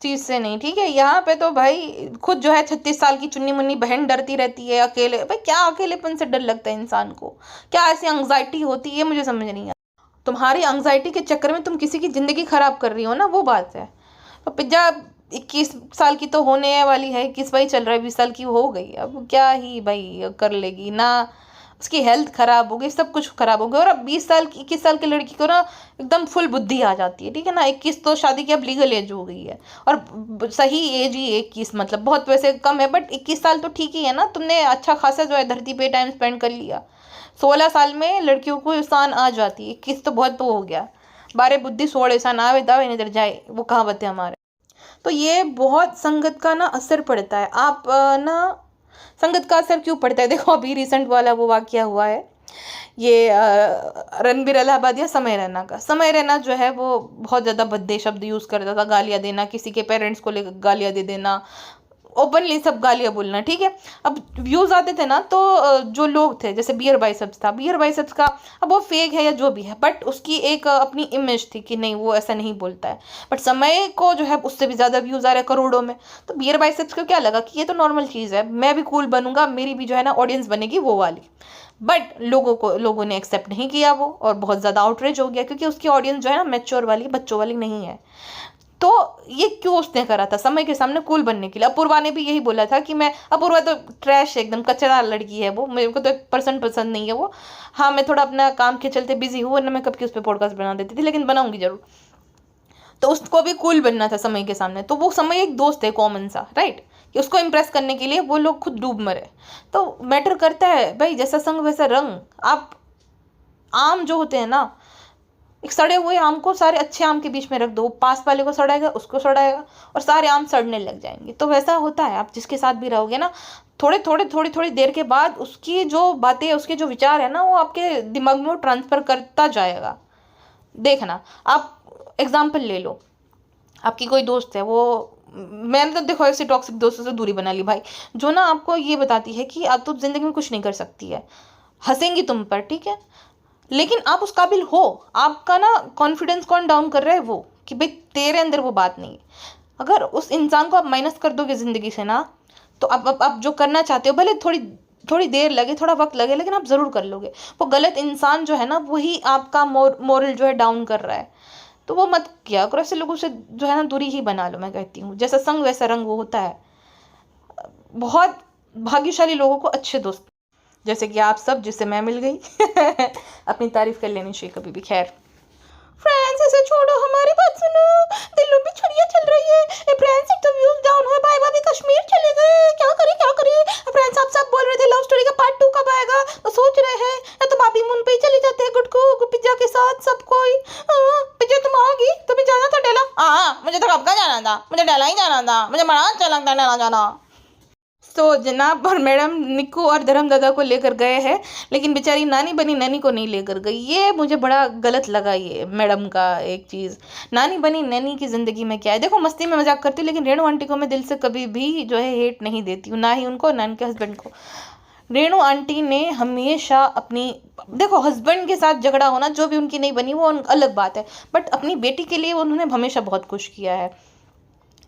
चीज़ से नहीं, ठीक है। यहाँ पे तो भाई खुद जो है 36 साल की चुन्नी मुन्नी बहन डरती रहती है अकेले। भाई क्या अकेलेपन से डर लगता है इंसान को? क्या ऐसी एंग्जाइटी होती है? मुझे समझ नहीं आता। तुम्हारी एंग्जाइटी के चक्कर में तुम किसी की ज़िंदगी खराब कर रही हो ना, वो बात है। तो पिज्जा 21 साल की तो होने वाली है, 21 वही चल रहा है, 20 साल की हो गई, अब क्या ही भाई कर लेगी ना। उसकी हेल्थ खराब हो गई, सब कुछ खराब हो गया। और अब 20 साल की 21 साल की लड़की को ना एकदम फुल बुद्धि आ जाती है, ठीक है ना। 21 तो शादी की अब लीगल एज हो गई है, और सही एज ही 21, मतलब बहुत वैसे कम है, बट 21 साल तो ठीक ही है ना। तुमने अच्छा खासा जो है धरती पे टाइम स्पेंड कर लिया। 16 साल में लड़कियों को इंसान आ जाती है, 21 तो बहुत तो हो गया। बारे बुद्धि 16 इंसान आवे दावे नजर जाए, वो कहावत है हमारे। तो ये बहुत संगत का ना असर पड़ता है। आप ना संगत का असर क्यों पड़ता है? देखो अभी रिसेंट वाला वो वाकया हुआ है, ये रणबीर इलाहाबाद या समय रैना का। समय रैना जो है वो बहुत ज़्यादा भद्दे शब्द यूज़ करता था, गालियाँ देना, किसी के पेरेंट्स को लेकर गालियाँ दे देना, ओपनली सब गालियाँ बोलना, ठीक है। अब व्यूज़ आते थे ना, तो जो लोग थे, जैसे बियर बाइसेप्स था, बियर बाइसेप्स का अब वो फेक है या जो भी है, बट उसकी एक अपनी इमेज थी कि नहीं वो ऐसा नहीं बोलता है। बट समय को जो है उससे भी ज़्यादा व्यूज़ आ रहे हैं करोड़ों में। तो बियर बाइसेप्स को क्या लगा कि ये तो नॉर्मल चीज़ है, मैं भी कूल बनूंगा, मेरी भी जो है ना ऑडियंस बनेगी वो वाली। बट लोगों ने एक्सेप्ट नहीं किया वो, और बहुत ज़्यादा आउटरीच हो गया, क्योंकि उसकी ऑडियंस जो है ना मैच्योर वाली, बच्चों वाली नहीं है। तो ये क्यों उसने करा था? समय के सामने कूल बनने के लिए। अपूर्वा ने भी यही बोला था कि मैं, अपूर्वा तो ट्रैश है, एकदम कचरा लड़की है वो, मेरे को तो 1% पसंद नहीं है वो। हाँ मैं थोड़ा अपना काम के चलते बिजी हूँ, वरना मैं कब की उस पर पॉडकास्ट बना देती थी, लेकिन बनाऊंगी जरूर। तो उसको भी कूल बनना था समय के सामने, तो वो समय एक दोस्त है कॉमन सा, राइट, कि उसको इम्प्रेस करने के लिए वो लोग खुद डूब मरे। तो मैटर करता है भाई, जैसा संग वैसा रंग। आप आम जो होते हैं ना, एक सड़े हुए आम को सारे अच्छे आम के बीच में रख दो, पास वाले को सड़ाएगा, उसको सड़ाएगा, और सारे आम सड़ने लग जाएंगे। तो वैसा होता है, आप जिसके साथ भी रहोगे ना, थोड़ी देर के बाद उसकी जो बातें, उसके जो विचार है ना, वो आपके दिमाग में ट्रांसफर करता जाएगा। देखना, आप एग्जाम्पल ले लो, आपकी कोई दोस्त है, वो, मैंने तो देखो ऐसे टॉक्सिक दोस्तों से दूरी बना ली भाई, जो ना आपको ये बताती है कि आप तो जिंदगी में कुछ नहीं कर सकती है, हंसेंगी तुम पर, ठीक है, लेकिन आप उस काबिल हो। आपका ना कॉन्फिडेंस कौन डाउन कर रहा है? वो, कि भाई तेरे अंदर वो बात नहीं है। अगर उस इंसान को आप माइनस कर दोगे ज़िंदगी से ना, तो आप जो करना चाहते हो, भले थोड़ी थोड़ी देर लगे, थोड़ा वक्त लगे, लेकिन आप ज़रूर कर लोगे। वो गलत इंसान जो है ना, वही आपका मोरल जो है डाउन कर रहा है। तो वो मत किया करो, ऐसे लोगों से जो है ना दूरी ही बना लो। मैं कहती हूँ जैसा संग वैसा रंग वो होता है। बहुत भाग्यशाली लोगों को अच्छे दोस्त, जैसे कि आप सब, जिससे मैं मिल गई। अपनी तारीफ कर लेनी चाहिए कभी भी। खैर फ्रेंड्स, ऐसे छोड़ो, हमारी बात सुनो। दिल्ली में छुड़ियाँ चल रही है, फ्रेंड्स एक तो व्यूज डाउन हुए, भाई भाभी कश्मीर चले गए, क्या करे। फ्रेंड्स आप सब बोल रहे थे लव स्टोरी का पार्ट 2 कब आएगा, तो सोच रहे हैं या तो भाभी मुन पे ही चले जाते हैं गुटकू पिज्जा के साथ सब कोई। पिज्जा तुम आओगी? तुम्हें जाना था डेला? हाँ मुझे तो कब का जाना था, मुझे डेला ही जाना था, मुझे बड़ा अच्छा लगता है डेला जाना। तो जनाब और मैडम निक्कू और धर्म दादा को लेकर गए हैं, लेकिन बेचारी नानी बनी नैनी को नहीं लेकर गई। ये मुझे बड़ा गलत लगा, ये मैडम का एक चीज़। नानी बनी नैनी की ज़िंदगी में क्या है? देखो मस्ती में मजाक करती हूँ, लेकिन रेणु आंटी को मैं दिल से कभी भी जो है हेट नहीं देती हूँ, ना ही उनको, ना उनके हस्बैंड को। रेणु आंटी ने हमेशा अपनी, देखो हस्बैंड के साथ झगड़ा होना जो भी उनकी नहीं बनी वो अलग बात है, बट अपनी बेटी के लिए उन्होंने हमेशा बहुत कुछ किया है।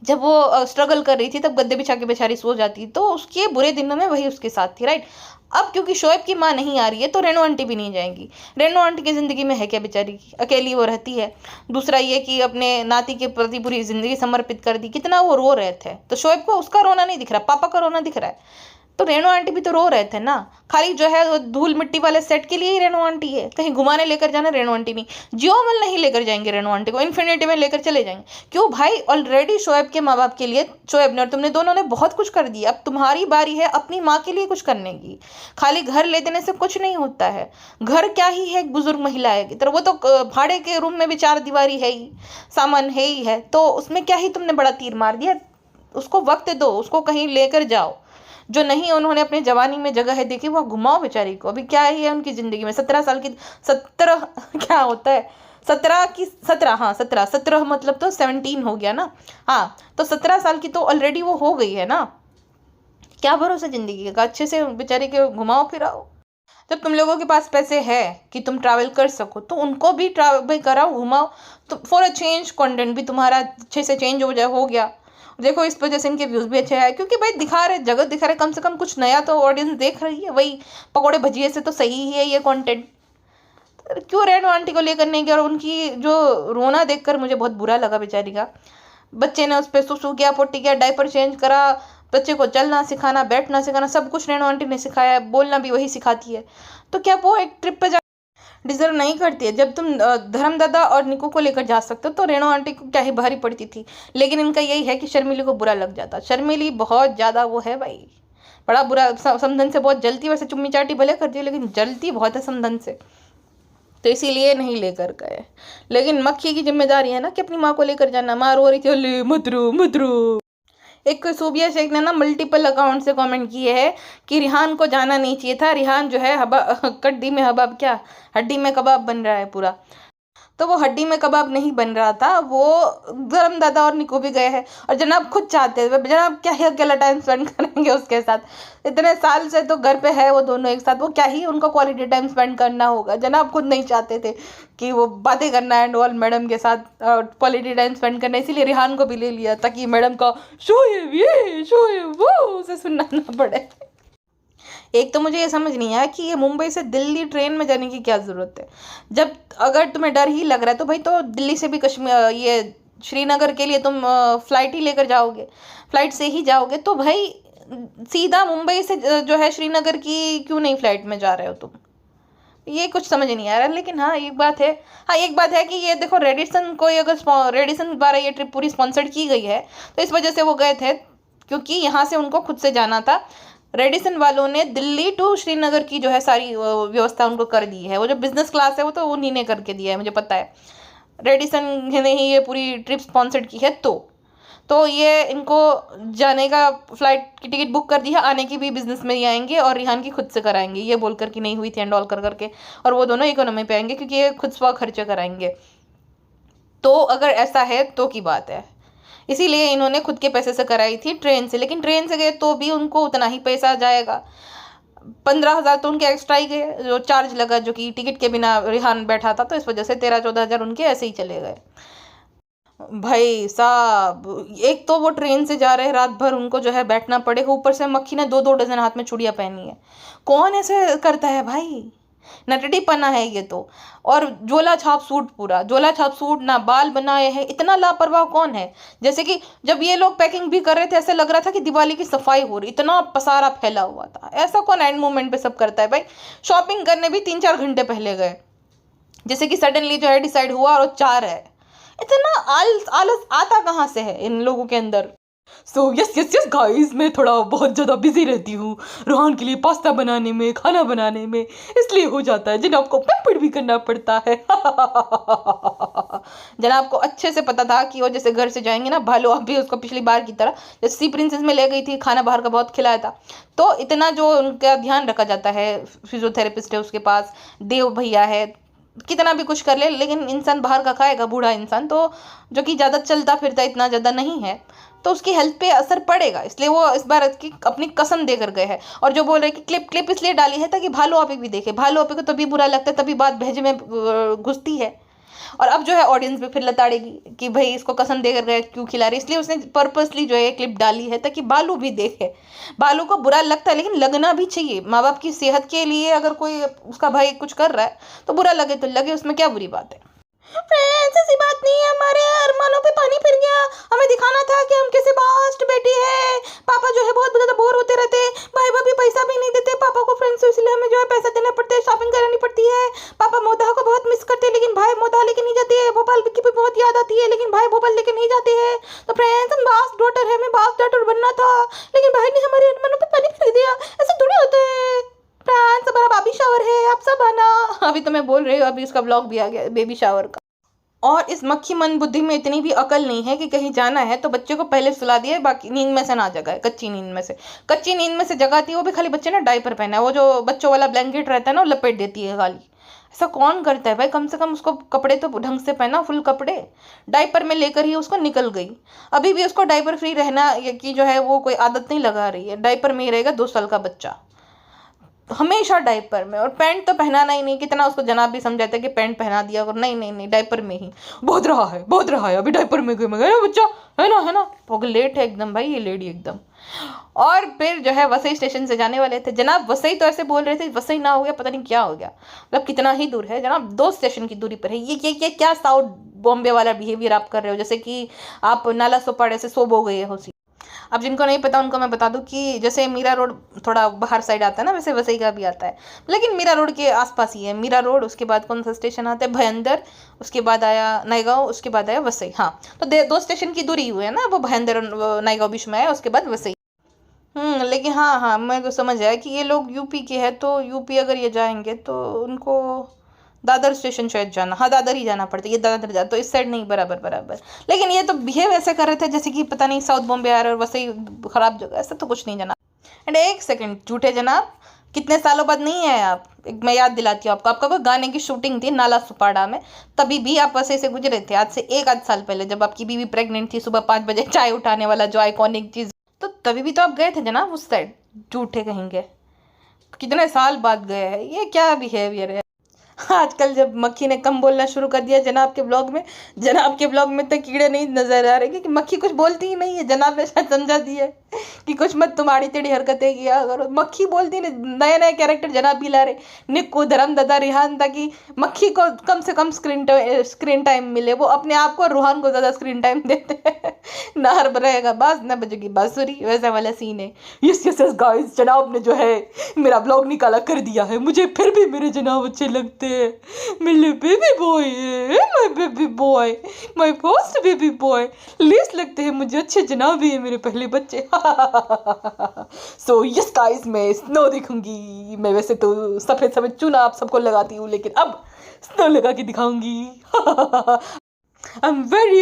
जब वो स्ट्रगल कर रही थी तब गद्दे बिछा के बेचारी सो जाती, तो उसके बुरे दिनों में वही उसके साथ थी, राइट। अब क्योंकि शोएब की माँ नहीं आ रही है, तो रेणु आंटी भी नहीं जाएंगी। रेणु आंटी की ज़िंदगी में है क्या बेचारी की? अकेली वो रहती है। दूसरा ये कि अपने नाती के प्रति पूरी ज़िंदगी समर्पित कर दी, कितना वो रो रहे थे। तो शोएब को उसका रोना नहीं दिख रहा, पापा का रोना दिख रहा है। तो रेणु आंटी भी तो रो रहे थे ना, खाली जो है धूल मिट्टी वाले सेट के लिए ही रेणु आंटी है। कहीं घुमाने लेकर जाना रेणु आंटी नहीं, जियो मल नहीं लेकर जाएंगे रेणु आंटी को, इन्फिनिटी में लेकर चले जाएंगे। क्यों भाई? ऑलरेडी शोएब के माँ बाप के लिए शोएब ने और तुमने दोनों ने बहुत कुछ कर दिया, अब तुम्हारी बारी है अपनी माँ के लिए कुछ करने की। खाली घर ले देने से कुछ नहीं होता है। घर क्या ही है, एक बुजुर्ग महिला है की तरह, वो तो भाड़े के रूम में भी 4 दीवारी है ही, सामान है ही है, तो उसमें क्या ही तुमने बड़ा तीर मार दिया। उसको वक्त दो, उसको कहीं लेकर जाओ। जो नहीं उन्होंने अपनी जवानी में जगह है देखी, वो घुमाओ बेचारी को। अभी क्या ही है उनकी ज़िंदगी में, 17 साल की, 17 क्या होता है, 17 हाँ 17 मतलब तो 17 हो गया ना। हाँ तो 17 साल की तो ऑलरेडी वो हो गई है ना। क्या भरोसा ज़िंदगी का? अच्छे से बेचारी के घुमाओ फिराओ। जब तुम लोगों के पास पैसे है कि तुम ट्रैवल कर सको, तो उनको भी ट्रैवल कराओ, घुमाओ। तो फॉर अ चेंज कंटेंट भी तुम्हारा अच्छे से चेंज हो गया। देखो इस वजह से इनके व्यूज़ भी अच्छे आए, क्योंकि भाई दिखा रहे, जगत दिखा रहे, कम से कम कुछ नया तो ऑडियंस देख रही है। वही पकौड़े भजिए से तो सही ही है ये कंटेंट। क्यों रेणु आंटी को लेकर नहीं गया? और उनकी जो रोना देखकर मुझे बहुत बुरा लगा बेचारी का। बच्चे ने उस पर सुसु किया, पोटी किया, डायपर चेंज करा, बच्चे को चलना सिखाना, बैठना सिखाना, सब कुछ रेणु आंटी ने सिखाया है, बोलना भी वही सिखाती है। तो क्या वो एक ट्रिप पे डिजर्व नहीं करती है? जब तुम धर्म दादा और निकू को लेकर जा सकते हो तो रेणु आंटी को क्या ही भारी पड़ती थी। लेकिन इनका यही है कि शर्मिली को बुरा लग जाता। शर्मिली बहुत ज़्यादा वो है भाई, बड़ा बुरा, समधन से बहुत जलती। वैसे चुम्मी चाटी भले करती है लेकिन जलती बहुत है समधन से, तो इसीलिए नहीं लेकर गए। लेकिन मक्खी की जिम्मेदारी है ना कि अपनी माँ को लेकर जाना। माँ रो रही थी, अले मत रो। एक सूबिया शेख ने ना मल्टीपल अकाउंट से कमेंट किए हैं कि रिहान को जाना नहीं चाहिए था। रिहान जो है कड्डी में हबाब, क्या हड्डी में कबाब बन रहा है पूरा। तो वो हड्डी में कबाब नहीं बन रहा था, वो धर्म दादा और निको भी गए हैं। और जनाब खुद चाहते हैं, जनाब क्या ही अकेला टाइम स्पेंड करेंगे उसके साथ। इतने साल से तो घर पे है वो दोनों एक साथ, वो क्या ही उनको क्वालिटी टाइम स्पेंड करना होगा। जनाब खुद नहीं चाहते थे कि वो बातें करना एंड ऑल मैडम के साथ क्वालिटी टाइम स्पेंड करना, इसीलिए रिहान को भी ले लिया ताकि मैडम का शोएब ये शोएब वो उसे सुनना ना पड़े। एक तो मुझे ये समझ नहीं आया कि ये मुंबई से दिल्ली ट्रेन में जाने की क्या ज़रूरत है। जब अगर तुम्हें डर ही लग रहा है तो भाई तो दिल्ली से भी कश्मीर ये श्रीनगर के लिए तुम फ्लाइट ही लेकर जाओगे, फ्लाइट से ही जाओगे। तो भाई सीधा मुंबई से जो है श्रीनगर की क्यों नहीं फ्लाइट में जा रहे हो तुम? ये कुछ समझ नहीं आ रहा। लेकिन हाँ एक बात है कि ये देखो रेडिसन को अगर रेडिसन द्वारा ये ट्रिप पूरी स्पॉन्सर्ड की गई है तो इस वजह से वो गए थे, क्योंकि यहाँ से उनको खुद से जाना था। रेडिसन वालों ने दिल्ली टू श्रीनगर की जो है सारी व्यवस्था उनको कर दी है। वो जो बिजनेस क्लास है वो तो उन्हीं ने करके दिया है, मुझे पता है। रेडिसन ने ही ये पूरी ट्रिप स्पॉन्सर्ड की है। तो ये इनको जाने का फ्लाइट की टिकट बुक कर दी है, आने की भी बिजनेस में ही आएंगे और रिहान की खुद से कराएंगे, ये बोलकर कि नहीं हुई थी एंड ऑल कर करके। और वो दोनों इकोनॉमी पे आएंगे क्योंकि ये खुद स्व खर्चे कराएंगे। तो अगर ऐसा है तो की बात है, इसीलिए इन्होंने खुद के पैसे से कराई थी ट्रेन से। लेकिन ट्रेन से गए तो भी उनको उतना ही पैसा जाएगा, 15,000 तो उनके एक्स्ट्रा ही गए जो चार्ज लगा, जो कि टिकट के बिना रिहान बैठा था। तो इस वजह से 13-14 हज़ार उनके ऐसे ही चले गए। भाई साहब एक तो वो ट्रेन से जा रहे हैं, रात भर उनको जो है बैठना पड़ेगा, ऊपर से मक्खी ने 2-2 डजन हाथ में चूड़ियाँ पहनी है। कौन ऐसे करता है भाई? नटड़ी पना है ये तो। और झोला छाप सूट, पूरा झोला छाप सूट, ना बाल बनाए हैं, इतना लापरवाह कौन है? जैसे कि जब ये लोग पैकिंग भी कर रहे थे ऐसे लग रहा था कि दिवाली की सफाई हो रही, इतना पसारा फैला हुआ था। ऐसा कौन एंड मोमेंट पे सब करता है भाई? शॉपिंग करने भी 3-4 घंटे पहले गए, जैसे कि सडनली जो है डिसाइड हुआ और 4 है। इतना आलस आता कहाँ से है इन लोगों के अंदर? सो यस गाइस, मैं थोड़ा बहुत ज़्यादा बिजी रहती हूँ रोहन के लिए पास्ता बनाने में, खाना बनाने में, इसलिए हो जाता है। जनाब को पैम्पर्ड भी करना पड़ता है। जनाब को अच्छे से पता था कि वो जैसे घर से जाएंगे ना भालू, अब भी उसको पिछली बार की तरह जैसे सी प्रिंसेस में ले गई थी, खाना बाहर का बहुत खिलाया था। तो इतना जो उनका ध्यान रखा जाता है, फिजियोथेरेपिस्ट है उसके पास, देव भैया है, कितना भी कुछ कर ले लेकिन इंसान बाहर का खाएगा, बूढ़ा इंसान तो जो कि ज़्यादा चलता फिरता इतना ज़्यादा नहीं है, तो उसकी हेल्थ पे असर पड़ेगा। इसलिए वो इस बार की अपनी कसम देकर गए हैं। और जो बोल रहे हैं कि क्लिप इसलिए डाली है ताकि भालू आपी भी देखे। भालू आपी को तभी बुरा लगता है, तभी बात भेजे में घुसती है। और अब जो है ऑडियंस भी फिर लताड़ेगी कि भाई इसको कसम देकर गए क्यों खिला रही, इसलिए उसने पर्पसली जो है क्लिप डाली है ताकि बालू भी देखे। बालू को बुरा लगता है लेकिन लगना भी चाहिए, माँ बाप की सेहत के लिए अगर कोई उसका भाई कुछ कर रहा है तो बुरा लगे तो लगे, उसमें क्या बुरी बात है। फ्रेंड्स ऐसी बात नहीं है, हमारे अरमानों पे पानी फिर गया। हमें दिखाना था कि हम कैसे बास्ट बेटी है। पापा जो है बहुत ज़्यादा बोर होते रहते, भाई भाभी पैसा भी नहीं देते पापा को फ्रेंड्स, इसलिए हमें जो है पैसा देना पड़ता है, शॉपिंग करानी पड़ती है। पापा मोदा को बहुत मिस करते हैं लेकिन भाई मोदा लेके नहीं जाते है। भोपाल की भी बहुत याद आती है लेकिन भाई भोपाल लेके नहीं जाते हैं। तो फ्रेंड्स हम बास्ट डॉटर है, हमें बास्ट डॉटर बनना था लेकिन भाई ने हमारे अरमानों पे पानी फिर दिया। ऐसे थोड़ी होता है फ्रेंड्स, हमारा बेबी शावर है, आप सब आना। अभी तो मैं बोल रही हूँ, अभी उसका ब्लॉग भी आ गया बेबी शावर का। और इस मक्खी मन बुद्धि में इतनी भी अकल नहीं है कि कहीं जाना है तो बच्चे को पहले सुला दिया, बाकी नींद में से ना जगाए। कच्ची नींद में से जगाती है, वो भी खाली बच्चे ना डायपर पहना है, वो जो बच्चों वाला ब्लैंकेट रहता है ना वो लपेट देती है खाली। ऐसा कौन करता है भाई? कम से कम उसको कपड़े तो ढंग से पहना, फुल कपड़े। डायपर में लेकर ही उसको निकल गई। अभी भी उसको डायपर फ्री रहना की जो है वो कोई आदत नहीं लगा रही है, डायपर में ही रहेगा 2 साल का बच्चा। हमेशा डायपर में, और पैंट तो पहनाना ही नहीं, कितना उसको जनाब भी समझाते हैं कि पैंट पहना दिया, और नहीं नहीं नहीं डायपर में ही बहुत रहा है अभी डायपर में क्यों, मैं बच्चा है ना पगलेट है एकदम भाई ये लेडी एकदम। और फिर जो है वसई स्टेशन से जाने वाले थे जनाब, वसई तो ऐसे बोल रहे थे वसई ना हो गया पता नहीं क्या हो गया, मतलब कितना ही दूर है जनाब, 2 स्टेशन की दूरी पर है। ये क्या साउथ बॉम्बे वाला बिहेवियर आप कर रहे हो, जैसे कि आप नाला सोपाड़े से सोबो गए हो। अब जिनको नहीं पता उनको मैं बता दूं कि जैसे मीरा रोड थोड़ा बाहर साइड आता है ना, वैसे वसई का भी आता है, लेकिन मीरा रोड के आसपास ही है। मीरा रोड, उसके बाद कौन सा स्टेशन आता है, भयंदर, उसके बाद आया नायगांव, उसके बाद आया वसई। हाँ तो 2 स्टेशन की दूरी हुई है ना, वो भयंदर नायगांव बीच में आया, उसके बाद वसई। लेकिन हाँ मेरे को समझ आया कि ये लोग यूपी के हैं, तो यूपी अगर ये जाएंगे तो उनको दादर स्टेशन शायद जाना, हाँ दादर ही जाना पड़ता है, ये दादर जा तो इस साइड नहीं, बराबर। लेकिन ये तो बिहेव ऐसे कर रहे थे जैसे कि पता नहीं साउथ बॉम्बे आ रहे और वैसे ही खराब जगह, ऐसा तो कुछ नहीं जनाब। एंड एक सेकंड झूठे जनाब, कितने सालों बाद नहीं आए आप, मैं याद दिलाती हूँ आपको, आपका कोई गाने की शूटिंग थी नाला सुपाड़ा में, तभी भी आप वैसे से गुजरे थे, आज से 1 आध साल पहले, जब आपकी बीवी प्रेग्नेंट थी, सुबह 5 बजे चाय उठाने वाला जो आइकॉनिक चीज, तो तभी भी तो आप गए थे जनाब उस साइड, झूठे कहेंगे, कितने साल बाद गए हैं, ये क्या बिहेवियर है। आजकल जब मक्खी ने कम बोलना शुरू कर दिया जनाब के ब्लॉग में तो कीड़े नहीं नजर आ रहे, क्योंकि मक्खी कुछ बोलती ही नहीं है, जनाब ने शायद समझा दिया है कि कुछ मत तुम्हारी टेढ़ी हरकतें किया करो, मक्खी बोलती नहीं, नए कैरेक्टर जनाब भी ला रहे, निक्कू, धर्मदादा, रिहान, ताकि मक्खी को कम से कम स्क्रीन टाइम मिले, वो अपने आप को, रूहान को ज्यादा स्क्रीन टाइम देते हैं। नार रहेगा बस, न बजेगी बांसुरी, वैसा वाला सीन है। यस गाइस, जनाब ने जो है मेरा ब्लॉग निकाला कर दिया है, मुझे फिर भी मेरे जनाब अच्छे लगते हैं, मेरे बेबी बॉय है, my first baby boy, less लगते हैं मुझे, अच्छे जनाब ही है मेरे पहले बच्चे। सो यस गाइस, मैं स्नो दिखूंगी, मैं वैसे तो सफेद चूना आप सबको लगाती हूँ, लेकिन अब स्नो लगा के दिखाऊंगी। I'm very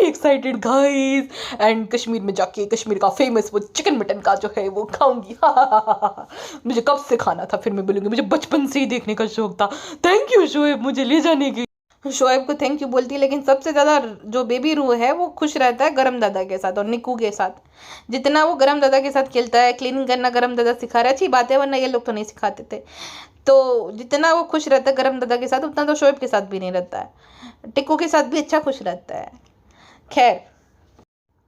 excited guys, and Kashmir में जाके कश्मीर का फेमस वो चिकन मटन का जो है वो खाऊंगी। मुझे कब से खाना था, फिर मैं बोलूँगी, मुझे बचपन से ही देखने का शौक था। थैंक यू शोएब मुझे ले जाने की। शोएब को थैंक यू बोलती है, लेकिन सबसे ज़्यादा जो बेबी रू है वो खुश रहता है गरम दादा के साथ और निक्कू के साथ। जितना वो गरम दादा के साथ खेलता है, क्लीनिंग करना गरम दादा सिखा रहा है, अच्छी बात है, वरना ये लोग तो नहीं सिखाते थे। तो जितना वो खुश रहता है गरम दादा के साथ, उतना तो शोएब के साथ भी नहीं रहता है। टिक्कू के साथ भी अच्छा खुश रहता है। खैर,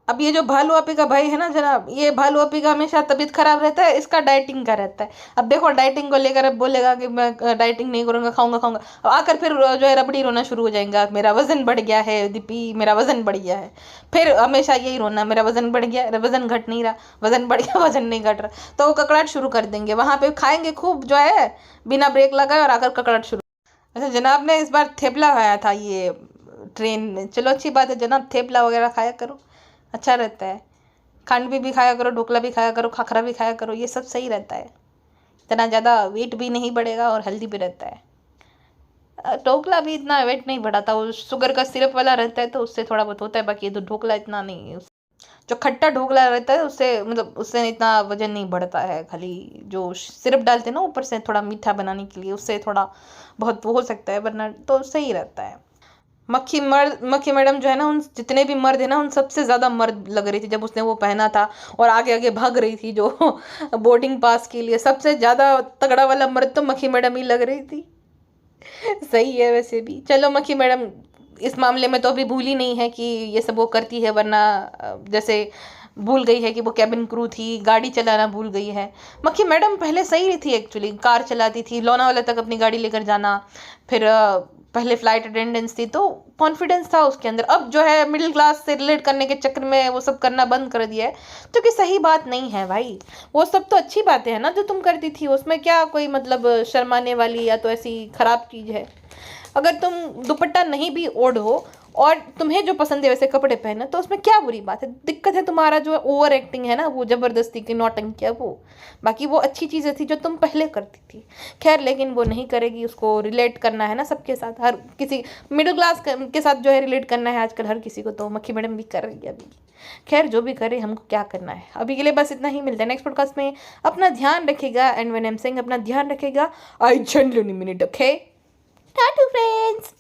अब ये जो भालू आपी का भाई है ना जनाब, ये भालू आपी का हमेशा तबीयत खराब रहता है, इसका डाइटिंग का रहता है। अब देखो डाइटिंग को लेकर अब बोलेगा कि मैं डाइटिंग नहीं करूँगा, खाऊंगा। अब आकर फिर जो है रबड़ी रोना शुरू हो जाएगा, मेरा वजन बढ़ गया है दीपी, मेरा वजन बढ़ गया है। फिर हमेशा यही रोना, मेरा वजन बढ़ गया, वजन घट नहीं रहा, वजन बढ़ गया, वजन नहीं घट रहा। तो वो ककड़ाहट शुरू कर देंगे, वहाँ पे खाएंगे खूब जो है बिना ब्रेक लगाए, और आकर ककड़ाहट शुरू। अच्छा, जनाब ने इस बार थेपला खाया था ये ट्रेन में, चलो अच्छी बात है जनाब, थेपला वगैरह खाया करो, अच्छा रहता है। खांडवी भी खाया करो, ढोकला भी खाया करो, खाखरा भी खाया करो, ये सब सही रहता है। इतना ज़्यादा वेट भी नहीं बढ़ेगा और हेल्दी भी रहता है। ढोकला भी इतना वेट नहीं बढ़ाता, वो शुगर का सिरप वाला रहता है तो उससे थोड़ा बहुत होता है, बाकी तो ढोकला इतना नहीं है। जो खट्टा ढोकला रहता है उससे मतलब उससे इतना वजन नहीं बढ़ता है, खाली जो सिरप डालते हैं ना ऊपर से थोड़ा मीठा बनाने के लिए, उससे थोड़ा बहुत वो हो सकता है, वरना तो सही रहता है। मक्खी मैडम जो है ना, उन जितने भी मर्द है ना, उन सबसे ज़्यादा मर्द लग रही थी जब उसने वो पहना था और आगे आगे भाग रही थी जो बोर्डिंग पास के लिए। सबसे ज़्यादा तगड़ा वाला मर्द तो मक्खी मैडम ही लग रही थी। सही है वैसे भी। चलो, मक्खी मैडम इस मामले में तो अभी भूल ही नहीं है कि ये सब वो करती है, वरना जैसे भूल गई है कि वो कैबिन क्रू थी, गाड़ी चलाना भूल गई है। मक्खी मैडम पहले सही थी एक्चुअली, कार चलाती थी, लोनावाला तक अपनी गाड़ी लेकर जाना, फिर पहले फ्लाइट अटेंडेंस थी तो कॉन्फिडेंस था उसके अंदर। अब जो है मिडिल क्लास से रिलेट करने के चक्कर में वो सब करना बंद कर दिया है, जो कि सही बात नहीं है भाई। वो सब तो अच्छी बातें हैं ना जो तुम करती थी, उसमें क्या कोई मतलब शर्माने वाली या तो ऐसी खराब चीज़ है। अगर तुम दुपट्टा नहीं भी ओढ़ हो और तुम्हें जो पसंद है वैसे कपड़े पहने, तो उसमें क्या बुरी बात है। दिक्कत है तुम्हारा जो ओवर एक्टिंग है ना, वो ज़बरदस्ती की नौटंकी है वो। बाकी वो अच्छी चीज़ें थी जो तुम पहले करती थी। खैर, लेकिन वो नहीं करेगी, उसको रिलेट करना है ना सबके साथ, हर किसी मिडिल क्लास के साथ जो है रिलेट करना है आजकल हर किसी को, तो मक्खी मैडम भी कर रही है अभी। खैर, जो भी करे, हमको क्या करना है। अभी के लिए बस इतना ही, मिलता है नेक्स्ट पॉडकास्ट में। अपना ध्यान रखेगा, and when I am saying अपना ध्यान रखेगा, I genuinely mean it, okay? टाटू friends.